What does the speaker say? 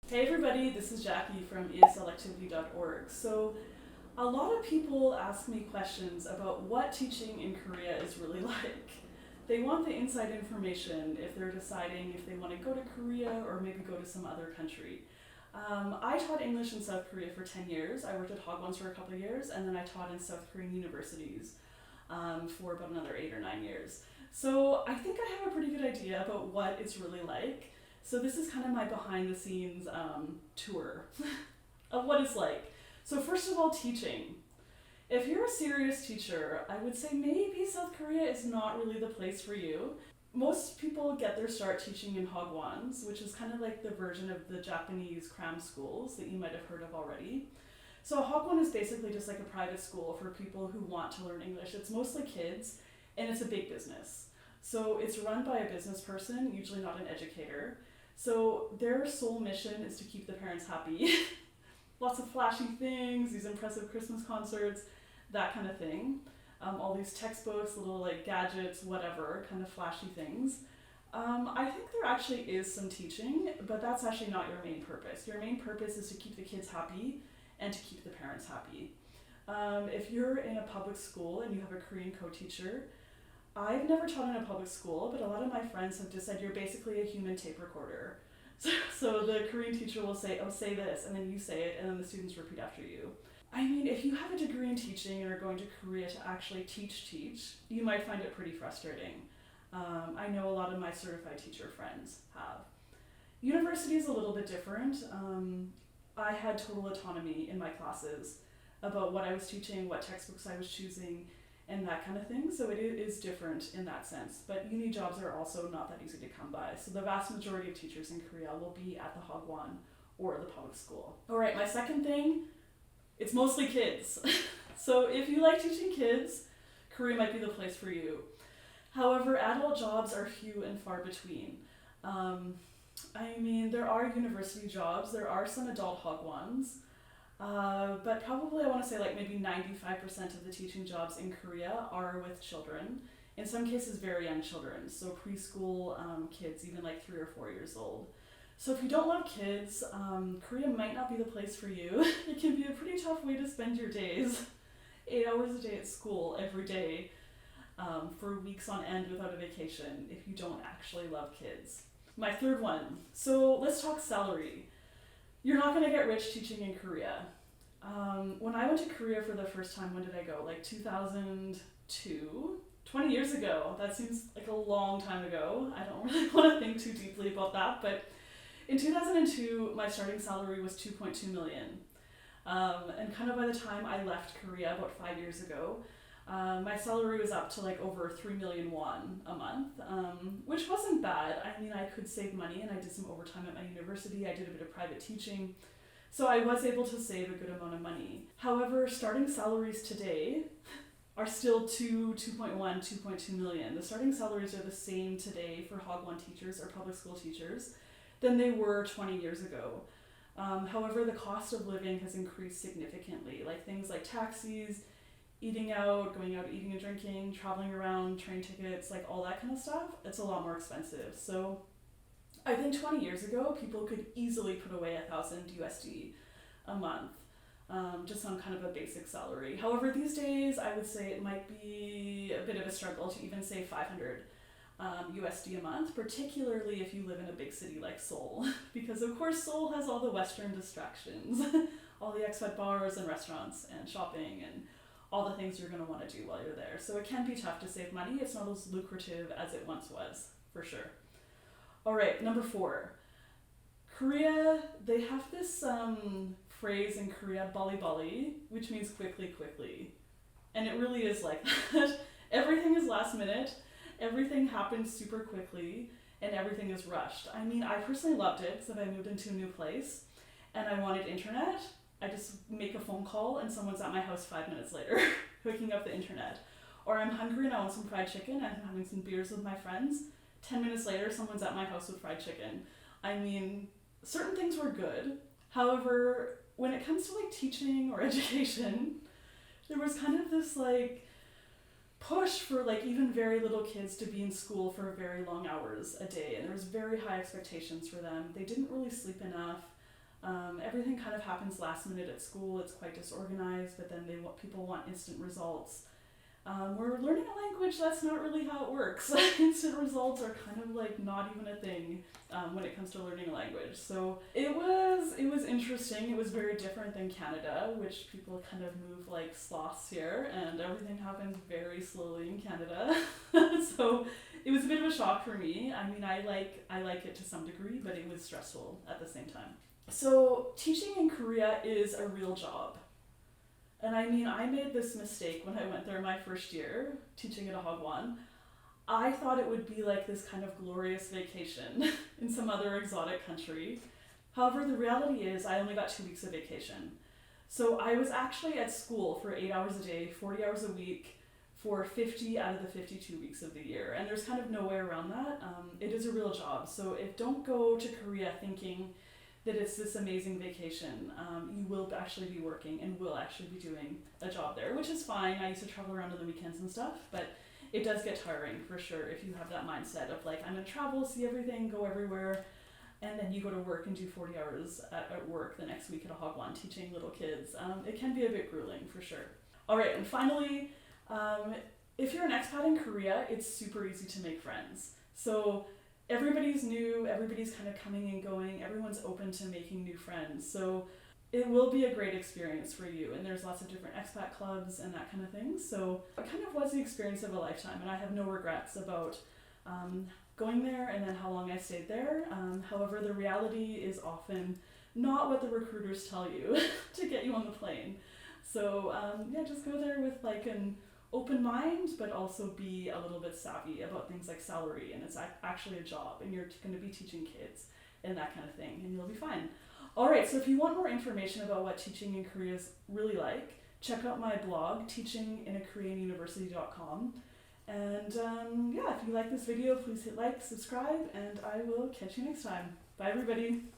Hey everybody, this is Jackie from eslactivity.org. So, a lot of people ask me questions about what teaching in Korea is really like. They want the inside information if they're deciding if they want to go to Korea or maybe go to some other country. I taught English in South Korea for 10 years. I worked at Hagwon for a couple of years, and then I taught in South Korean universities for about another 8 or 9 years. So I think I have a pretty good idea about what it's really like. So this is kind of my behind the scenes tour of what it's like. So first of all, teaching. If you're a serious teacher, I would say maybe South Korea is not really the place for you. Most people get their start teaching in Hagwons, which is kind of like the version of the Japanese cram schools that you might have heard of already. So Hagwon is basically just like a private school for people who want to learn English. It's mostly kids, and it's a big business. So it's run by a business person, usually not an educator. So their sole mission is to keep the parents happy. Lots of flashy things, these impressive Christmas concerts, that kind of thing. All these textbooks, little like gadgets, whatever, kind of flashy things. I think there actually is some teaching, but that's actually not your main purpose. Your main purpose is to keep the kids happy and to keep the parents happy. If you're in a public school and you have a Korean co-teacher, I've never taught in a public school, but a lot of my friends have just said you're basically a human tape recorder. So the Korean teacher will say, oh, say this, and then you say it, and then the students repeat after you. I mean, if you have a degree in teaching and are going to Korea to actually teach, you might find it pretty frustrating. I know a lot of my certified teacher friends have. University is a little bit different. I had total autonomy in my classes about what I was teaching, what textbooks I was choosing, and that kind of thing. So it is different in that sense. But uni jobs are also not that easy to come by. So the vast majority of teachers in Korea will be at the Hagwon or the public school. All right, my second thing, it's mostly kids. So if you like teaching kids, Korea might be the place for you. However, adult jobs are few and far between. I mean, there are university jobs, there are some adult Hagwons, but probably I want to say like maybe 95% of the teaching jobs in Korea are with children. In some cases, very young children, so preschool kids, even like 3 or 4 years old. So if you don't love kids, Korea might not be the place for you. It can be a pretty tough way to spend your days. 8 hours a day at school every day for weeks on end without a vacation if you don't actually love kids. My third one, so let's talk salary. You're not going to get rich teaching in Korea. When I went to Korea for the first time, when did I go? Like 2002? 20 years ago. That seems like a long time ago. I don't really want to think too deeply about that, but in 2002, my starting salary was 2.2 million. And kind of by the time I left Korea about 5 years ago, my salary was up to like over 3 million won a month, which wasn't bad. I mean, I could save money and I did some overtime at my university. I did a bit of private teaching. So I was able to save a good amount of money. However, starting salaries today are still 2.1, 2.2 million. The starting salaries are the same today for Hagwon teachers or public school teachers than they were 20 years ago. However, the cost of living has increased significantly, like things like taxis, eating out, going out eating and drinking, traveling around, train tickets, like all that kind of stuff, it's a lot more expensive. So I think 20 years ago, people could easily put away $1,000 a month, just on kind of a basic salary. However, these days, I would say it might be a bit of a struggle to even say 500 USD a month, particularly if you live in a big city like Seoul, because of course Seoul has all the Western distractions, all the expat bars and restaurants and shopping and all the things you're going to want to do while you're there. So it can be tough to save money. It's not as lucrative as it once was, for sure. All right, number 4. Korea, they have this phrase in Korea, Bali Bali, which means quickly, quickly. And it really is like that. Everything is last minute. Everything happens super quickly and everything is rushed. I mean, I personally loved it because if I moved into a new place and I wanted internet, I just make a phone call and someone's at my house 5 minutes later hooking up the internet. Or I'm hungry and I want some fried chicken and I'm having some beers with my friends. 10 minutes later, someone's at my house with fried chicken. I mean, certain things were good. However, when it comes to like teaching or education, there was kind of this like push for like even very little kids to be in school for very long hours a day, and there was very high expectations for them. They didn't really sleep enough. Everything kind of happens last minute at school. It's quite disorganized, but then people want instant results. We're learning a language, that's not really how it works. Instant results are kind of like not even a thing when it comes to learning a language. So it was interesting. It was very different than Canada, which people kind of move like sloths here, and everything happens very slowly in Canada. So it was a bit of a shock for me. I mean, I like it to some degree, but it was stressful at the same time. So teaching in Korea is a real job. And I mean, I made this mistake when I went there my first year, teaching at a Hagwon. I thought it would be like this kind of glorious vacation in some other exotic country. However, the reality is I only got 2 weeks of vacation. So I was actually at school for 8 hours a day, 40 hours a week, for 50 out of the 52 weeks of the year. And there's kind of no way around that. It is a real job. So don't go to Korea thinking that it's this amazing vacation. You will actually be working and will actually be doing a job there, which is fine. I used to travel around on the weekends and stuff, but it does get tiring for sure if you have that mindset of like, I'm gonna travel, see everything, go everywhere, and then you go to work and do 40 hours at work the next week at a Hagwon teaching little kids. It can be a bit grueling for sure. All right, and finally, if you're an expat in Korea, it's super easy to make friends. So everybody's new, everybody's kind of coming and going, everyone's open to making new friends. So it will be a great experience for you, and there's lots of different expat clubs and that kind of thing. So it kind of was the experience of a lifetime, and I have no regrets about going there and then how long I stayed there. However, the reality is often not what the recruiters tell you to get you on the plane. So just go there with like an open mind, but also be a little bit savvy about things like salary, and it's actually a job, and you're going to be teaching kids and that kind of thing, and you'll be fine. All right, so if you want more information about what teaching in Korea is really like, check out my blog, teachinginakoreanuniversity.com. And if you like this video, please hit like, subscribe, and I will catch you next time. Bye, everybody.